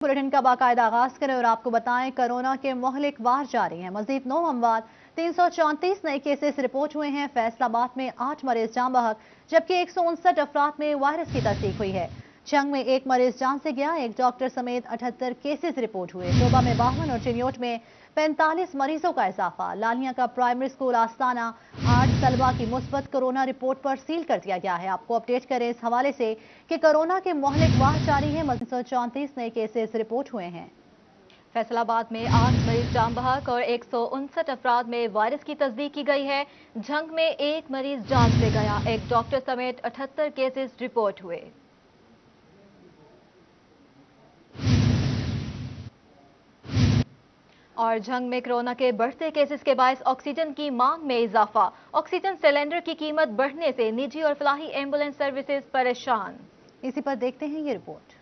Bulletin का बाकायदा आगाज करें और आपको बताएं कोरोना के मोहलिक वार जारी हैं। मजीद 9 अमवात 334 नए केसेस रिपोर्ट हुए हैं। फैसलाबाद में 8 मरीज जान बहक जबकि 159 अफराद में वायरस की तस्दीक हुई है। जंग में 1 मरीज जान से गया। एक डॉक्टर समेत 78 केसेस रिपोर्ट हुए। शोबा में 52 और चिन्योट में 45 मरीजों का इजाफा। लालिया का प्राइमरी स्कूल आस्ताना 8 तलबा की मुस्बत कोरोना रिपोर्ट पर सील कर दिया गया है। आपको अपडेट करें इस हवाले से कि कोरोना के मोहलिक वार जारी है। 334 नए केसेस रिपोर्ट हुए हैं। फैसलाबाद में 8 मरीज जान बहक और 159 अफराद में वायरस की तस्दीक की गई है। जंग में 1 मरीज जान से गया। एक डॉक्टर समेत 78 केसेस रिपोर्ट हुए। और जंग में कोरोना के बढ़ते केसेस के बायस ऑक्सीजन की मांग में इजाफा। ऑक्सीजन सिलेंडर की कीमत बढ़ने से निजी और फलाही एम्बुलेंस सर्विसेज परेशान। इसी पर देखते हैं ये रिपोर्ट।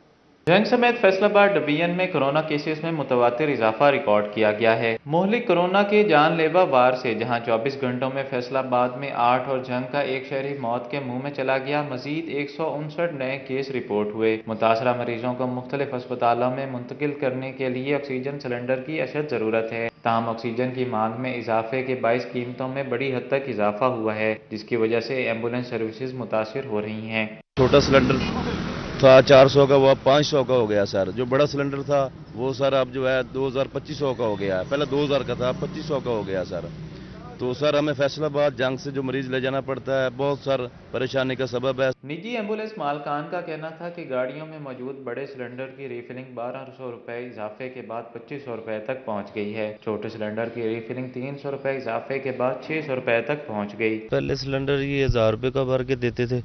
जंग समेत फैसलाबाद डिवीजन में कोरोना केसेस में मुतवातिर इजाफा रिकॉर्ड किया गया है। मोहलिक कोरोना के जानलेवा वार से जहां 24 घंटों में फैसलाबाद में 8 और जंग का एक शहरी मौत के मुंह में चला गया, मजीद 159 नए केस रिपोर्ट हुए। मुतासरा मरीजों को मुख्तलिफ अस्पतालों में मुंतकिल करने के लिए ऑक्सीजन सिलेंडर की अशद जरूरत है। ताहम ऑक्सीजन की मांग में इजाफे के बायस कीमतों में बड़ी हद तक इजाफा हुआ है, जिसकी वजह से एम्बुलेंस सर्विसेज मुतासिर हो रही हैं। छोटा सिलेंडर था 400 का, वो अब 500 का हो गया सर। जो बड़ा सिलेंडर था वो सर अब जो है 2500 का हो गया है। पहले 2000 का था, 2500 का हो गया सर। तो सर हमें फैसलाबाद जंग से जो मरीज ले जाना पड़ता है, बहुत सर परेशानी का सबब है। निजी एम्बुलेंस मालकान का कहना था कि गाड़ियों में मौजूद बड़े सिलेंडर की रिफिलिंग 1200 रुपए इजाफे के बाद 2500 रुपए तक पहुंच गई है। छोटे सिलेंडर की रिफिलिंग 300 रुपए इजाफे के बाद 600 रुपए तक पहुंच गई। पहले सिलेंडर ये 1000 रुपये का भर के देते थे,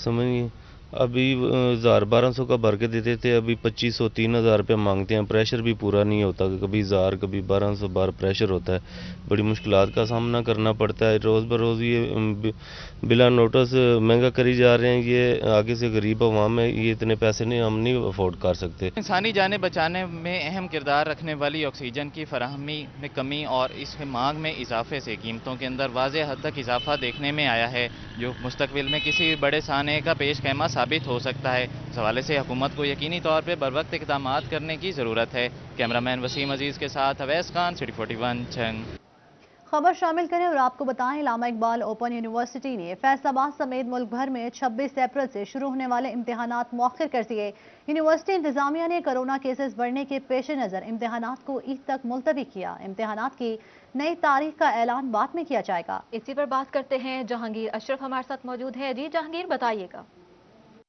समझिए। अभी 1200 का भर के देते थे, अभी 2500 3000 रुपये मांगते हैं। प्रेशर भी पूरा नहीं होता, कभी 1000 कभी 1200 बार प्रेशर होता है। बड़ी मुश्किलात का सामना करना पड़ता है। रोज़ बरोज़ ये बिला नोटिस महंगा करी जा रहे हैं। ये आगे से गरीब अवाम है, ये इतने पैसे नहीं, हम नहीं अफोर्ड कर सकते। इंसानी जानें बचाने में अहम किरदार रखने वाली ऑक्सीजन की फराहमी में कमी और इस मांग में इजाफे से कीमतों के अंदर वाज़ेह हद तक इजाफा देखने में आया है, जो मुस्तकबिल में किसी बड़े साने का पेश खैमा साबित हो सकता है। इस हवाले से हुकूमत को यकीनी तौर पर बरवक्त इक़दामात करने की ज़रूरत है। कैमरामैन वसीम अजीज़ के साथ अवैस खान, सिटी 41 जंग। खबर शामिल करें और आपको बताएं, इलामा इकबाल ओपन यूनिवर्सिटी ने फैसलाबाद समेत मुल्क भर में 26 अप्रैल से शुरू होने वाले इम्तिहानात मौखर कर दिए। यूनिवर्सिटी इंतजामिया ने कोरोना केसेस बढ़ने के पेश नज़र इम्तिहानात को ईद तक मुलतवी किया। इम्तिहानात की नई तारीख का ऐलान बाद में किया जाएगा। इसी पर बात करते हैं। जहांगीर अशरफ हमारे साथ मौजूद है। जी जहांगीर, बताइएगा।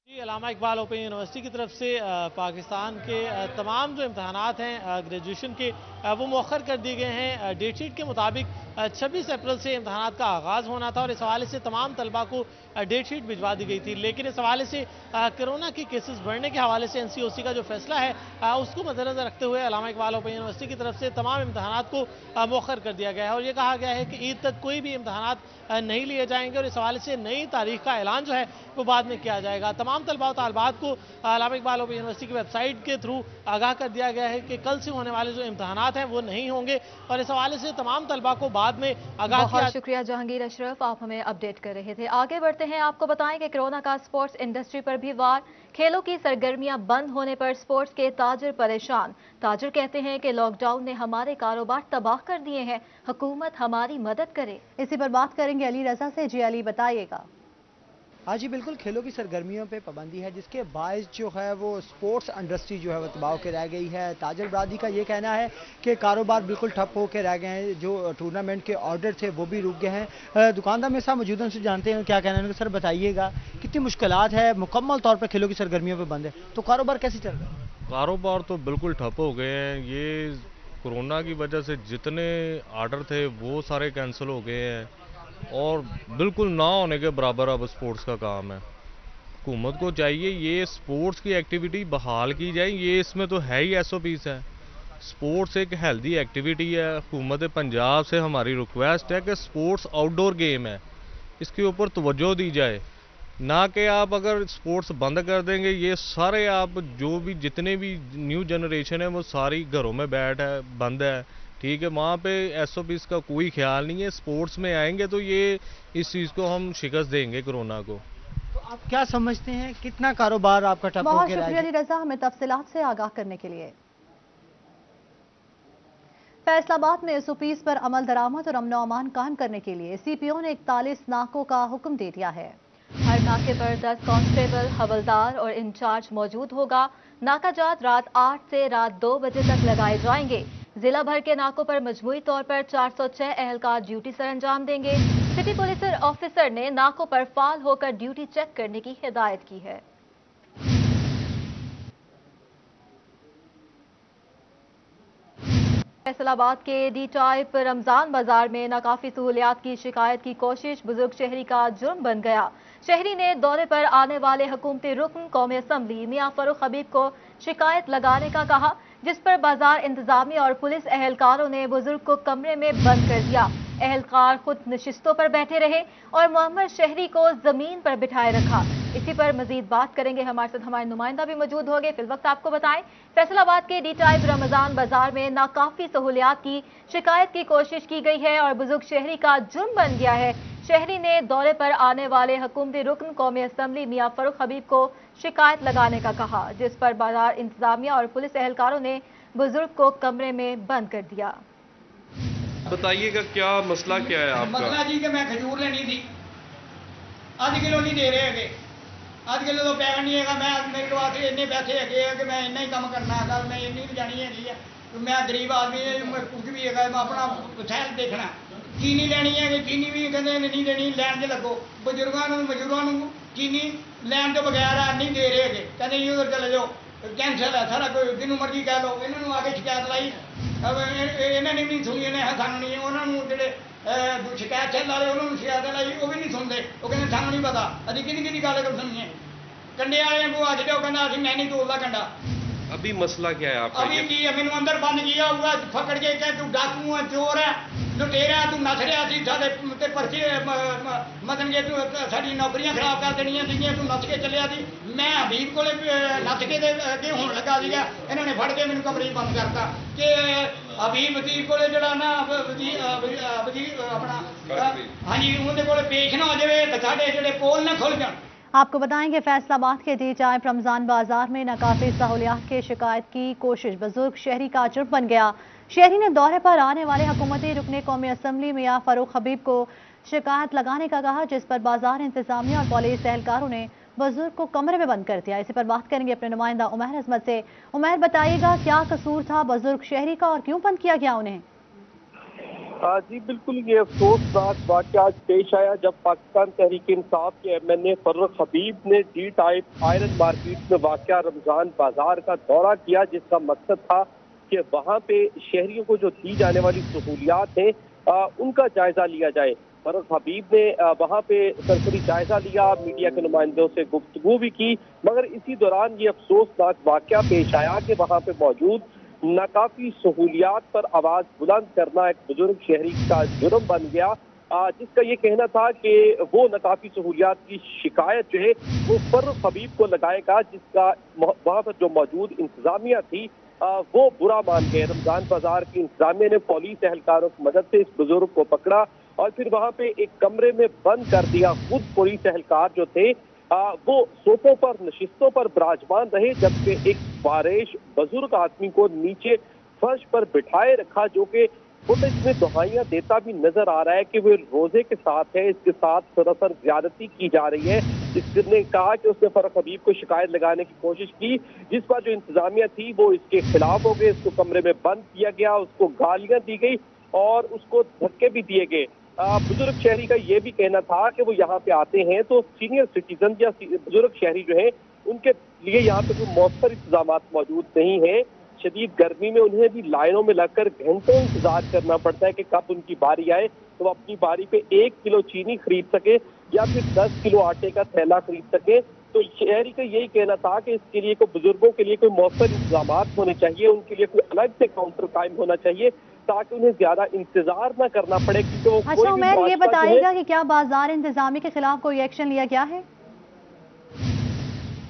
जी, इलामा इकबाल ओपन यूनिवर्सिटी की तरफ से पाकिस्तान के तमाम जो इम्तहानात हैं ग्रेजुएशन के, वो मौखर कर दिए गए हैं। डेट शीट के मुताबिक 26 अप्रैल से इम्तहानात का आगाज़ होना था और इस हवाले से तमाम तलबा को डेट शीट भिजवा दी गई थी। लेकिन इस हवाले से कोरोना के केसेस बढ़ने के हवाले से NCOC का जो फैसला है उसको मद्देनजर रखते हुए इलामा इकबाल ओपन यूनिवर्सिटी की तरफ से तमाम इम्तहानात को मौखर कर दिया गया है और ये कहा गया है कि ईद तक कोई भी इम्तहानात नहीं लिए जाएंगे और इस हवाले से नई तारीख का ऐलान जो है वो बाद में किया जाएगा। तमाम तलबा और तालिबात को इलामा इकबाल ओपन यूनिवर्सिटी की वेबसाइट के थ्रू आगाह कर दिया गया है कि कल से होने वाले जो इम्तहानात हैं वो नहीं होंगे और इस हवाले से तमाम तलबा को बाद में आगाह किया। बहुत शुक्रिया जहांगीर अशरफ, आप हमें अपडेट कर रहे थे। आगे बढ़ते हैं। आपको बताएं कि कोरोना का स्पोर्ट्स इंडस्ट्री पर भी वार। खेलों की सरगर्मियां बंद होने पर स्पोर्ट्स के ताजर परेशान। ताजर कहते हैं कि लॉकडाउन ने हमारे कारोबार तबाह कर दिए हैं, हुकूमत हमारी मदद करे। इसी पर बात करेंगे अली रजा से। जी अली, बताइएगा। हाँ जी बिल्कुल, खेलों की सरगर्मियों पे पाबंदी है जिसके बायस जो है वो स्पोर्ट्स इंडस्ट्री जो है वो तबाह के रह गई है। ताजर बरादरी का ये कहना है कि कारोबार बिल्कुल ठप होकर रह गए हैं, जो टूर्नामेंट के ऑर्डर थे वो भी रुक गए हैं। दुकानदार मेरे साथ मौजूद हैं, उनसे जानते हैं क्या कहना है। सर बताइएगा, कितनी मुश्किलात है, मुकम्मल तौर पर खेलों की सरगर्मियों पर बंद है, तो कारोबार कैसे चल रहा है? कारोबार तो बिल्कुल ठप हो गए हैं। ये कोरोना की वजह से जितने ऑर्डर थे वो सारे कैंसिल हो गए हैं और बिल्कुल ना होने के बराबर अब स्पोर्ट्स का काम है। हुकूमत को चाहिए ये स्पोर्ट्स की एक्टिविटी बहाल की जाए। ये इसमें तो है ही SOPs है। स्पोर्ट्स एक हेल्दी एक्टिविटी है। हुकूमत पंजाब से हमारी रिक्वेस्ट है कि स्पोर्ट्स आउटडोर गेम है, इसके ऊपर तवज्जो दी जाए, ना कि आप अगर स्पोर्ट्स बंद कर देंगे ये सारे आप जो भी जितने भी न्यू जनरेशन है वो सारी घरों में बैठ है, बंद है। ठीक है, वहाँ पे SOPs का कोई ख्याल नहीं है। स्पोर्ट्स में आएंगे तो ये इस चीज़ को हम शिकस्त देंगे कोरोना को। तो आप क्या समझते हैं कितना कारोबार आपका ठप हो बहुत गया? शुक्रिया अली रजा, हमें तफसीलात से आगाह करने के लिए। फैसलाबाद में एसओपीज पर अमल दरामद और अमनो अमान कायम करने के लिए सीपीओ ने 41 नाकों का हुक्म दे दिया है। हर नाके पर 10 कांस्टेबल, हवलदार और इंचार्ज मौजूद होगा। नाकाजात रात 8 से रात 2 बजे तक लगाए जाएंगे। जिला भर के नाकों पर मजमूई तौर पर 406 एहलकार ड्यूटी सर अंजाम देंगे। सिटी पुलिस ऑफिसर ने नाकों पर फाल होकर ड्यूटी चेक करने की हिदायत की है। फैसलाबाद के डी टाइप रमजान बाजार में नाकाफी सहूलियात की शिकायत की कोशिश बुजुर्ग शहरी का जुर्म बन गया। शहरी ने दौरे पर आने वाले हुकूमती रुकन कौमी असम्बली मियां फरूख हबीब को शिकायत लगाने का कहा, जिस पर बाजार इंतजामिया और पुलिस एहलकारों ने बुजुर्ग को कमरे में बंद कर दिया। एहलकार खुद नशिस्तों पर बैठे रहे और मोहम्मद शहरी को जमीन पर बिठाए रखा। इसी पर मजीद बात करेंगे, हमारे साथ हमारे नुमाइंदा भी मौजूद होंगे। फिल वक्त आपको बताएं, फैसलाबाद के डी टाइप रमजान बाजार में नाकाफी सहूलियात की शिकायत की कोशिश की गई है और बुजुर्ग शहरी का जुर्म बन गया है। शहरी ने दौरे पर आने वाले हुकूमती रुकन कौमी असम्बली मियां फरूख हबीब को शिकायत लगाने का कहा, जिस पर बाजार इंतजामिया और पुलिस एहलकारों ने बुजुर्ग को कमरे में बंद कर दिया। बताइएगा क्या मसला क्या है आपका? मसला जी कि मैं खजूर लेनी थी, आध किलो नहीं दे रहे है, आध किलो तो पैसा नहीं है। मैं मेरे को आके इन्ने पैसे है कि मैं इन्ना ही काम करना है, मैं इन्नी भी जानी है। तो मैं गरीब आदमी कुछ भी है, मैं अपना शहर देखना। चीनी लेनी है कि चीनी भी कहते नहीं देनी, लैन च लगो। बजुर्गों चीनी लैन तो बगैर नहीं दे रहे है, कहते जी उधर चले जाओ, कैंसल है सारा कोई, जिन्होंने मर्जी कह लो। इन्होंने आके शिकायत लाई, इन्होंने नहीं सुनी, इन्हें सानू नहीं, उन्होंने जोड़े शिकायत चल रहे उन्होंने शिकायत लाई, वो भी नहीं सुनते। वो कहते सानू नहीं पता, अभी कि गल कर सुनिए। कंडे वाले को अज दो, कहना अभी मैं नहीं तोड़ता कंडा। अभी मसला क्या है आपका? अभी की मैंने अंदर बंद किया हुआ, पकड़ के कह तू डाकू है, चोर है, लुटेरा, तू नस रहा सी साडे ते पर्चे मतलब के तू साडी नौकरियां खराब कर देनियां सीगियां, तू नस के चलिया सी। मैं हबीब कोले नस के अगे होण लगा सीगा, इन्होंने फड़ के मैनू कमरे बंद करता कि हबीब वजीर कोले जड़ा ना वजीर अपना हाँ जी उहदे कोले पेश ना हो जाए तो साडे जेडे पोल ना खुल जाण। आपको बताएंगे फैसलाबाद के डी टाइप रमजान बाजार में नाकाफी सहूलियात की शिकायत की कोशिश बुजुर्ग शहरी का जुर्म बन गया। शहरी ने दौरे पर आने वाले हुकूमती रुकने कौमी असम्बली मियां फरूख हबीब को शिकायत लगाने का कहा, जिस पर बाजार इंतजामिया और पुलिस एहलकारों ने बुजुर्ग को कमरे में बंद कर दिया। इसी पर बात करेंगे अपने नुमाइंदा उमैर अजमत से। उमैर, बताइएगा क्या कसूर था बुजुर्ग शहरी का और क्यों बंद किया गया उन्हें? जी बिल्कुल, ये अफसोसनाक वाक़या आज पेश आया जब पाकिस्तान तहरीक इंसाफ के एमएनए फरूख हबीब ने डी टाइप आयरन मार्केट में वाक़या रमजान बाजार का दौरा किया, जिसका मकसद था कि वहाँ पे शहरियों को जो दी जाने वाली सहूलियात हैं उनका जायजा लिया जाए। फरूख हबीब ने वहाँ पे सरसरी जायजा लिया, मीडिया के नुमाइंदों से गुफ्तगू भी की, मगर इसी दौरान ये अफसोसनाक वाक़या पेश आया कि वहाँ पे मौजूद नाकाफी सहूलियात पर आवाज बुलंद करना एक बुजुर्ग शहरी का जुर्म बन गया, जिसका ये कहना था कि वो नाकाफी सहूलियात की शिकायत जो है वो फरूख हबीब को लगाएगा, जिसका वहाँ पर जो मौजूद इंतजामिया थी वो बुरा मान गए। रमजान बाजार की इंतजामिया ने पुलिस एहलकारों की मदद से इस बुजुर्ग को पकड़ा और फिर वहाँ पे एक कमरे में बंद कर दिया। खुद पुलिस एहलकार जो थे वो सोफों पर नशिस्तों पर विराजमान रहे, जबकि एक बारिश बुजुर्ग आदमी को नीचे फर्श पर बिठाए रखा, जो कि फुटेज में दुहाइयां देता भी नजर आ रहा है कि वो रोजे के साथ है, इसके साथ सरासर ज्यादती की जा रही है। जिसने कहा कि उसने फरूख हबीब को शिकायत लगाने की कोशिश की, जिस पर जो इंतजामिया थी वो इसके खिलाफ हो गए, इसको कमरे में बंद किया गया, उसको गालियां दी गई और उसको धक्के भी दिए गए। बुजुर्ग शहरी का ये भी कहना था कि वो यहाँ पे आते हैं तो सीनियर सिटीजन या बुजुर्ग शहरी जो है उनके लिए यहाँ पे कोई मौसर इंतजाम मौजूद नहीं है। शदीद गर्मी में उन्हें भी लाइनों में लगकर घंटों इंतजार करना पड़ता है कि कब उनकी बारी आए तो वो अपनी बारी पे 1 किलो चीनी खरीद सके या फिर 10 किलो आटे का थैला खरीद सके। तो शहरी का यही कहना था कि इसके लिए कोई बुजुर्गों के लिए कोई मौसर इंतजाम होने चाहिए, उनके लिए कोई अलग से काउंटर कायम होना चाहिए ताकि उन्हें ज्यादा इंतजार न करना पड़े, क्योंकि वो अच्छा उमैर, ये बताइएगा कि क्या बाजार इंतजामी के खिलाफ कोई एक्शन लिया गया है?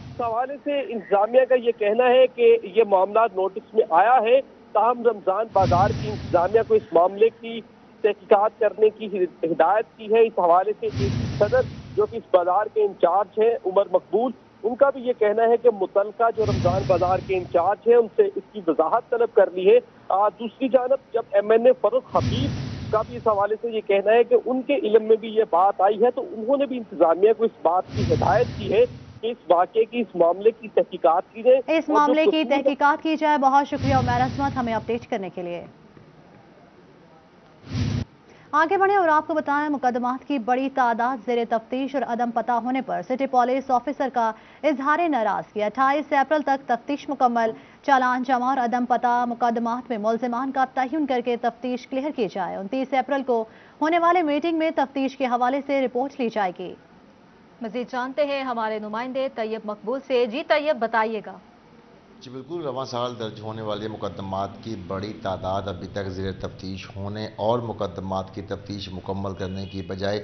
इस हवाले से इंतजामिया का ये कहना है कि ये मामला नोटिस में आया है, ताहम रमजान बाजार की इंतजामिया को इस मामले की तहकीकात करने की हिदायत की है। इस हवाले से एक सदर जो कि इस बाजार के इंचार्ज हैं उमर मकबूल, उनका भी ये कहना है कि मुतलका जो रमजान बाजार के इंचार्ज हैं उनसे इसकी वजाहत तलब कर ली है। दूसरी जानब जब MNA फर्रुख हबीब का भी इस हवाले से ये कहना है कि उनके इल्म में भी ये बात आई है, तो उन्होंने भी इंतजामिया को इस बात की हिदायत की है कि इस वाक़े की, इस मामले की तहकीकात की जाए, इस मामले की तहकीकात की जाए। बहुत शुक्रिया उमैर असमत हमें अपडेट करने के लिए। आगे बढ़े और आपको बताएं, मुकदमात की बड़ी तादाद ज़ेरे तफ्तीश और अदम पता होने पर सिटी पुलिस ऑफिसर का इजहार नाराजगी। 28 अप्रैल तक तफ्तीश मुकम्मल, चालान जमा और अदम पता मुकदमात में मुल्जिमान का तयन करके तफ्तीश क्लियर की जाए। 29 अप्रैल को होने वाले मीटिंग में तफ्तीश के हवाले से रिपोर्ट ली जाएगी। मजीद जानते हैं हमारे नुमाइंदे तैयब मकबूल से। जी तैयब, बताइएगा। जी बिल्कुल, रवां साल दर्ज होने वाले मुकदमात की बड़ी तादाद अभी तक ज़ेर तफ्तीश होने और मुकदमात की तफ्तीश मुकम्मल करने की बजाय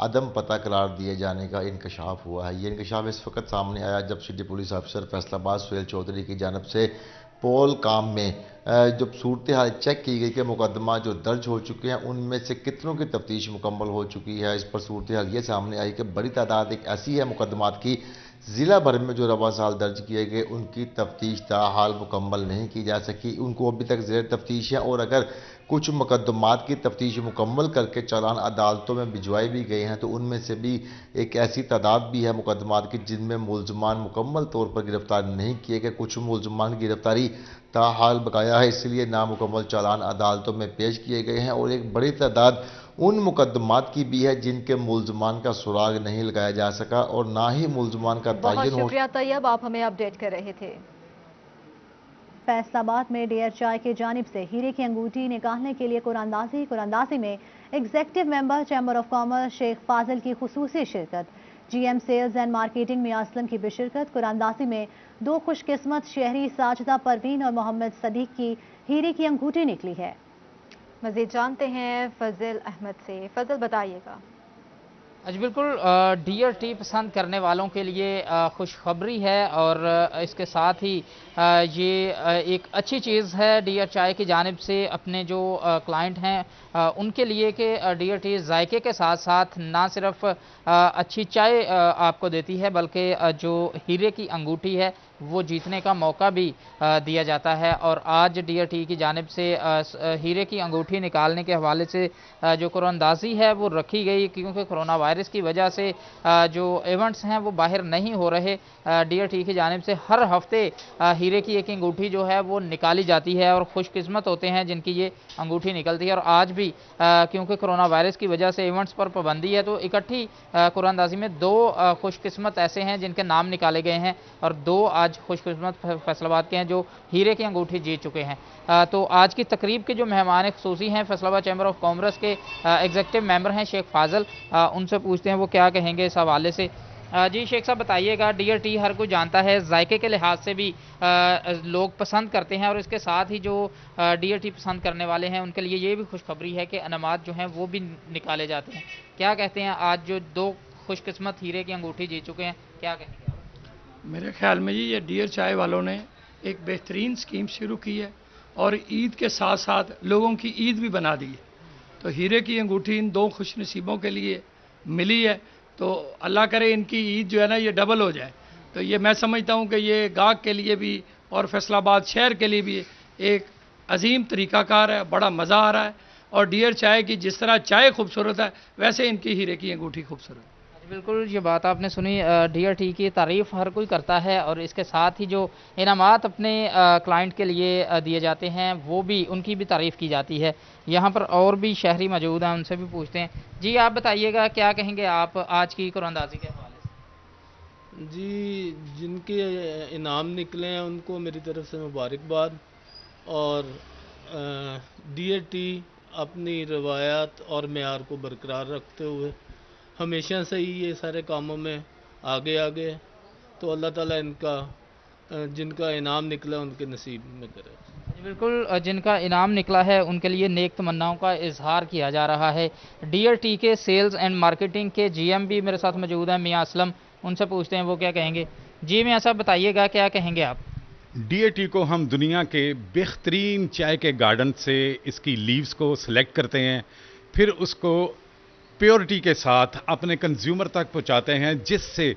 अदम पता करार दिए जाने का इंकशाफ हुआ है। ये इंकशाफ इस वक्त सामने आया जब सिटी पुलिस अफसर फैसलाबाद सुहेल चौधरी की जानब से पोल काम में जब सूरत हाल चेक की गई कि मुकदमा जो दर्ज हो चुके हैं उनमें से कितनों की तफ्तीश मुकम्मल हो चुकी है। इस पर सूरत हाल ये सामने आई कि बड़ी तादाद एक ऐसी है मुकदमात की ज़िला भर में जो रवा साल दर्ज किए गए उनकी तफ्तीश ताहाल मुकम्मल नहीं की जा सकी, उनको अभी तक ज़ेर तफ्तीश है। और अगर कुछ मुकदमात की तफ्तीश मुकम्मल करके चालान अदालतों में भिजवाए भी गए हैं तो उनमें से भी एक ऐसी तादाद भी है मुकदमात की जिनमें मुल्ज़मान मुकम्मल तौर पर गिरफ्तार नहीं किए गए। कुछ मुल्ज़मान की गिरफ्तारी ताहाल बकाया है, इसलिए नामुकम्मल चालान अदालतों में पेश किए गए हैं। और एक बड़ी तादाद उन मुकदमात की भी है जिनके मुल्ज़मान का सुराग नहीं लगाया जा सका और ना ही मुल्ज़मान का बहुत तयन हो। शुक्रिया तैयब, आप हमें अपडेट कर रहे थे। फैसलाबाद में DHI की जानिब से हीरे की अंगूठी निकालने के लिए कुरानदाजी में executive member chamber of commerce Sheikh Fazil की खुसूसी शिरकत। GM sales and marketing Mian Aslam की बेशिरकत कुरानदाजी में दो खुशकिस्मत शहरी साजिदा परवीन और मोहम्मद सदीक की हीरे की अंगूठी निकली है। मजीद जानते हैं फजल अहमद से। फजल, बताइएगा। जी बिल्कुल, DRT पसंद करने वालों के लिए खुशखबरी है और इसके साथ ही ये एक अच्छी चीज़ है DHI की जानिब से अपने जो क्लाइंट हैं उनके लिए कि DRT जायके के साथ साथ ना सिर्फ अच्छी चाय आपको देती है बल्कि जो हीरे की अंगूठी है वो जीतने का मौका भी दिया जाता है। और आज DRT की जानिब से हीरे की अंगूठी निकालने के हवाले से जो कुरानदाजी है वो रखी गई, क्योंकि कोरोना वायरस की वजह से जो इवेंट्स हैं वो बाहर नहीं हो रहे। DRT की जानिब से हर हफ्ते हीरे की एक अंगूठी जो है वो निकाली जाती है और खुशकिस्मत होते हैं जिनकी ये अंगूठी निकलती है। और आज भी क्योंकि कोरोना वायरस की वजह से इवेंट्स पर पाबंदी है तो इकट्ठी कुरानदाजी में दो खुशकिस्मत ऐसे हैं जिनके नाम निकाले गए हैं और दो आज खुशकिस्मत फैसलाबाद के हैं जो हीरे की अंगूठी जीत चुके हैं। तो आज की तकरीब के जो मेहमान खुसूसी हैं फैसलाबाद चैम्बर ऑफ कॉमर्स के एग्जेक्टिव मेंबर हैं शेख फाजिल, उनसे पूछते हैं वो क्या कहेंगे इस हवाले से। जी शेख साहब, बताइएगा। DRT हर कोई जानता है जायके के लिहाज से भी लोग पसंद करते हैं और इसके साथ ही जो DRT पसंद करने वाले हैं उनके लिए ये भी खुशखबरी है कि अनामात जो हैं वो भी निकाले जाते हैं। क्या कहते हैं, आज जो दो खुशकिस्मत हीरे की अंगूठी जीत चुके हैं, क्या कहेंगे? मेरे ख्याल में जी ये DHI वालों ने एक बेहतरीन स्कीम शुरू की है और ईद के साथ साथ लोगों की ईद भी बना दी है। तो हीरे की अंगूठी इन दो खुशनसीबों के लिए मिली है, तो अल्लाह करे इनकी ईद जो है ना ये डबल हो जाए। तो ये मैं समझता हूँ कि ये गाहक के लिए भी और फैसलाबाद शहर के लिए भी एक अजीम तरीक़ाकार है, बड़ा मज़ा आ रहा है। और DHI की जिस तरह चाय खूबसूरत है वैसे इनकी हीरे की अंगूठी खूबसूरत है। बिल्कुल, ये बात आपने सुनी। DRT की तारीफ़ हर कोई करता है और इसके साथ ही जो इनामात अपने क्लाइंट के लिए दिए जाते हैं वो भी उनकी भी तारीफ़ की जाती है। यहाँ पर और भी शहरी मौजूद हैं, उनसे भी पूछते हैं। जी आप बताइएगा, क्या कहेंगे आप आज की कुरानदाजी के हवाले से? जी, जिनके इनाम निकले हैं उनको मेरी तरफ से मुबारकबाद। और DRT अपनी रवायात और मेयार को बरकरार रखते हुए हमेशा से ही ये सारे कामों में आगे तो अल्लाह ताला इनका जिनका इनाम निकला उनके नसीब में करे। बिल्कुल, जिनका इनाम निकला है उनके लिए नेक तमन्नाओं का इजहार किया जा रहा है। DRT के सेल्स एंड मार्केटिंग के GM भी मेरे साथ मौजूद हैं मियां असलम, उनसे पूछते हैं वो क्या कहेंगे। जी मियां साहब, बताइएगा क्या कहेंगे आप? DRT को हम दुनिया के बेहतरीन चाय के गार्डन से इसकी लीव्स को सिलेक्ट करते हैं, फिर उसको प्योरिटी के साथ अपने कंज्यूमर तक पहुंचाते हैं, जिससे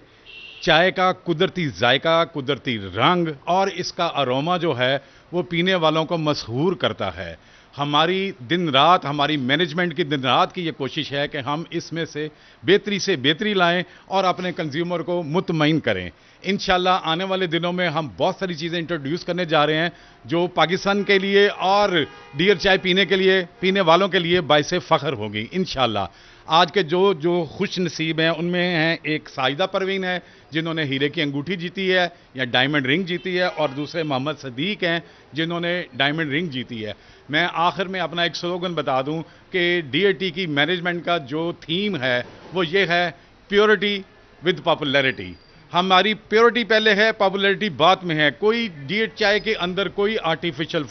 चाय का कुदरती जायका, कुदरती रंग और इसका अरोमा जो है वो पीने वालों को मशहूर करता है। हमारी दिन रात, हमारी मैनेजमेंट की दिन रात की ये कोशिश है कि हम इसमें से बेहतरी लाएं और अपने कंज्यूमर को मुतमईन करें। इंशाल्लाह आने वाले दिनों में हम बहुत सारी चीज़ें इंट्रोड्यूस करने जा रहे हैं जो पाकिस्तान के लिए और डियर चाय पीने वालों के लिए बाइसे फ़ख्र होगी इंशाल्लाह। आज के जो खुश नसीब हैं उनमें हैं एक साजिदा परवीन है जिन्होंने हीरे की अंगूठी जीती है या डायमंड रिंग जीती है, और दूसरे मोहम्मद सदीक हैं जिन्होंने डायमंड रिंग जीती है। मैं आखिर में अपना एक स्लोगन बता दूं कि डीएटी की मैनेजमेंट का जो थीम है वो ये है, प्योरिटी विद पॉपुलैरिटी। हमारी प्योरिटी पहले है, पॉपुलैरिटी बाद में है। कोई डीएट चाय के अंदर कोई आर्टिफिशियल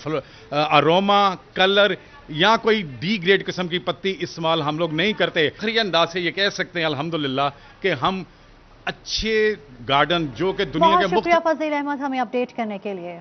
अरोमा, कलर या कोई डी ग्रेड किस्म की पत्ती इस्तेमाल हम लोग नहीं करते। आखिरी अंदाज से ये कह सकते हैं अल्हम्दुलिल्लाह कि हम अच्छे गार्डन जो कि दुनिया के शुक्रिया फजील अहमद हमें अपडेट करने के लिए।